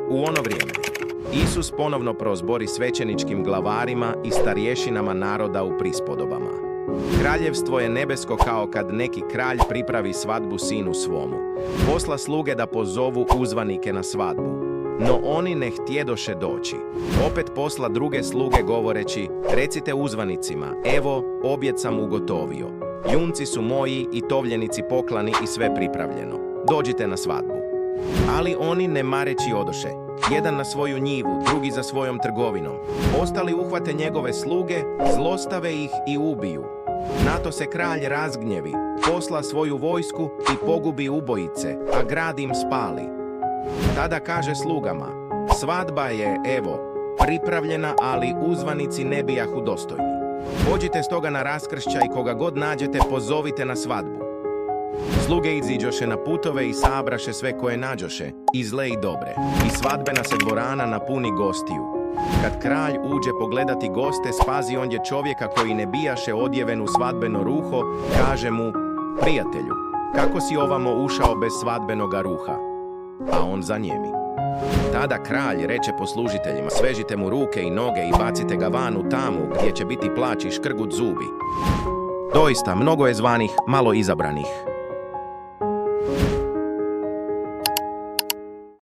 U ono vrijeme, Isus ponovno prozbori svećeničkim glavarima i starješinama naroda u prispodobama. Kraljevstvo je nebesko kao kad neki kralj pripravi svadbu sinu svomu. Posla sluge da pozovu uzvanike na svadbu. No oni ne htjedoše doći. Opet posla druge sluge govoreći, recite uzvanicima, evo, objed sam ugotovio. Junci su moji i tovljenici poklani i sve pripravljeno. Dođite na svadbu. Ali oni ne mareći odoše. Jedan na svoju njivu, drugi za svojom trgovinom. Ostali uhvate njegove sluge, zlostave ih i ubiju. Na to se kralj razgnjevi, posla svoju vojsku i pogubi ubojice, a grad im spali. Tada kaže slugama, svadba je, evo, pripravljena, ali uzvanici ne bijahu dostojni. Pođite stoga na raskršća i koga god nađete, pozovite na svadbu. Sluge iziđoše na putove i sabraše sve koje nađoše, i zle i dobre. I svadbena se dvorana napuni gostiju. Kad kralj uđe pogledati goste, spazi ondje čovjeka koji ne bijaše odjeven u svadbeno ruho, kaže mu, prijatelju, kako si ovamo ušao bez svadbenoga ruha? A on zanijemi. Tada kralj reče poslužiteljima, svežite mu ruke i noge i bacite ga van u tamu, gdje će biti plać i škrgut zubi. Doista, mnogo je zvanih, malo izabranih.